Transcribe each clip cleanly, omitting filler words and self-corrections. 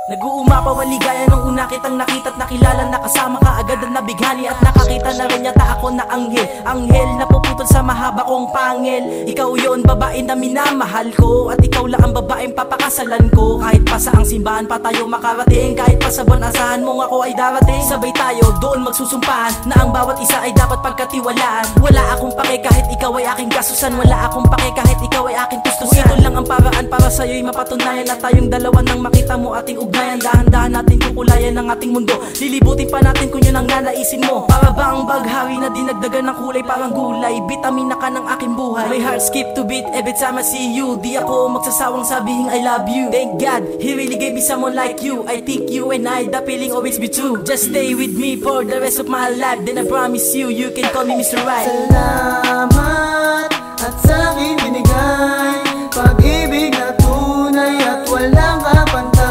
Nag-uumapaw ang ligaya nung una kitang nakita't nakilala. Nakasama ka agad at nabighani at nakakita na rin yata ako na anghel. Anghel na puputol sa mahaba kong pangil. Ikaw yon babae na minamahal ko, at ikaw lang ang babaeng papakasalan ko. Kahit pa sa ang simbahan pa tayo makarating, kahit pa sa buwan asahan mong ako ay darating. Sabay tayo doon magsusumpahan na ang bawat isa ay dapat pagkatiwalaan. Wala akong pake kahit ikaw ay aking gasusan. Wala akong pake kahit ikaw ay aking tustusan. Ito lang ang paraan para sa'yo'y mapatunayan na tayong dalawa nang makita mo ating ugnayan. Dahan-dahan natin kukulayan ng ating mundo. Lilibutin pa natin kung yun ang nanaisin mo. Para ba ang baghari na dinagdagan ng kulay parang gulay? Bitamina ka ng aking buhay. My heart skip to beat every time I see you. Di ako magsasawang sabihin I love you. Thank God, He really gave me someone like you. I think you and I, the feeling always be true. Just stay with me for the rest of my life. Then I promise you, you can call me Mr. Right. Salamat at sa'kin binigay pag-ibig na tunay at walang kapantay.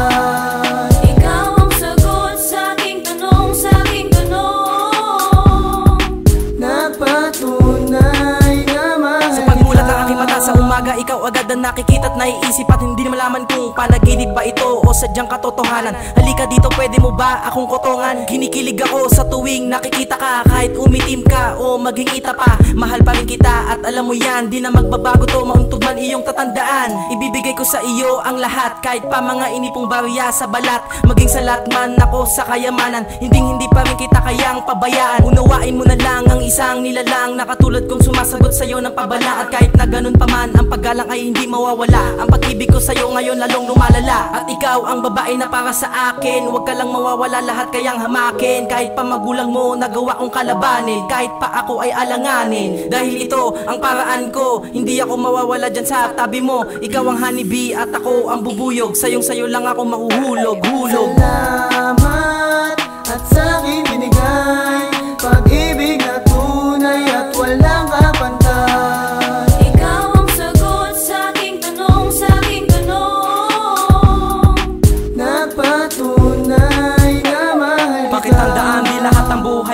Ikaw agad ang nakikita at naiisip at hindi na malaman kung panaginip ba ito o sadyang katotohanan. Halika dito, pwede mo ba akong kotongan? Kinikilig ako sa tuwing nakikita ka. Kahit umitim ka o maging ita pa, mahal pa rin kita at alam mo yan. Di na magbabago to, mauntog man iyong tatandaan. Ibibigay ko sa iyo ang lahat, kahit pa mga inipong barya sa balat. Maging salat man ako sa kayamanan, hindi pa rin kita kayang pabayaan. Unawain mo na lang ang isang nilalang na katulad kong sumasagot sa'yo ng pabala. At kahit na ganun pa man, ang paggalang ay hindi mawawala. Ang pag-ibig ko sa'yo ngayon lalong lumalala. At ikaw ang babae na para sa akin, huwag ka lang mawawala, lahat kayang hamakin. Kahit pa magulang mo nagawa kong kalabanin, kahit pa ako ay alanganin. Dahil ito ang paraan ko, hindi ako mawawala dyan sa tabi mo. Ikaw ang honeybee at ako ang bubuyog. Sayo lang ako mahuhulog. Salamat at sa'kin binigay pag-ibig na tunay at walang kapantay.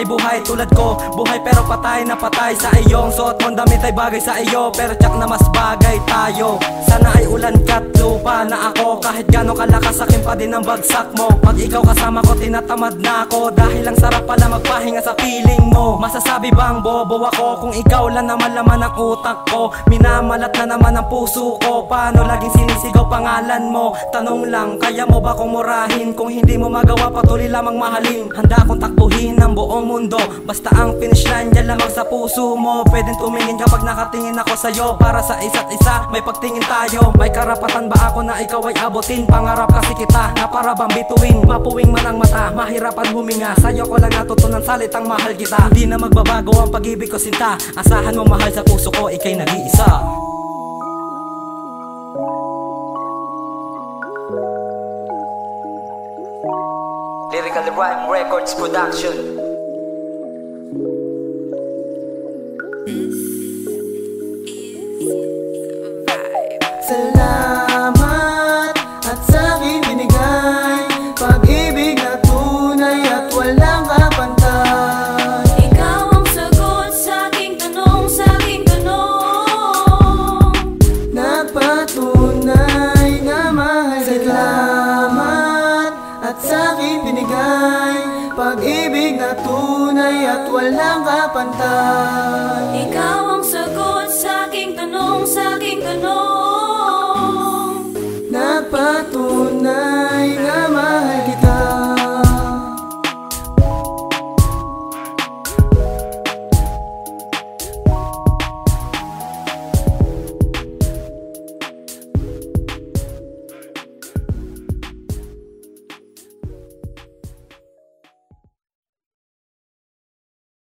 Buhay tulad ko, buhay pero patay na patay sa iyong suot mong damit ay bagay sa iyo, pero tsak na mas bagay tayo. Sana ay ulan ka't lupa na ako, kahit gano'ng kalakas akin pa din ang bagsak mo. Pag ikaw kasama ko tinatamad na ako, dahil ang sarap pala magpahinga sa feeling mo. Masasabi bang bobo ako kung ikaw lang naman laman ang utak ko? Minamalat na naman ang puso ko, paano laging sinisigaw pangalan mo? Tanong lang, kaya mo ba kong murahin? Kung hindi mo magawa patuloy lamang mahalin. Handa akong takbuhin ang buong mundo, basta ang finish line dyan lamang sa puso mo. Pwedeng tumingin kapag nakatingin ako sa'yo, para sa isa't isa may pagtingin tayo. May karapatan ba ako na ikaw ay abutin? Pangarap kasi kita na para bang bituin. Mapuwing man ang mata, mahirapan huminga, sa'yo ko lang natutunan salitang mahal kita. Hindi na magbabago ang pag-ibig ko sinta, asahan mo mahal sa puso ko, ika'y nag-iisa. Lyrical Rhyme Records Production. Salamat at sa'kin binigay pag-ibig na tunay at walang kapantay. Ikaw ang sagot sa aking tanong, nagpatunay na mahal kita. Salamat at sa'kin binigay pag-ibig na tunay at walang kapantay.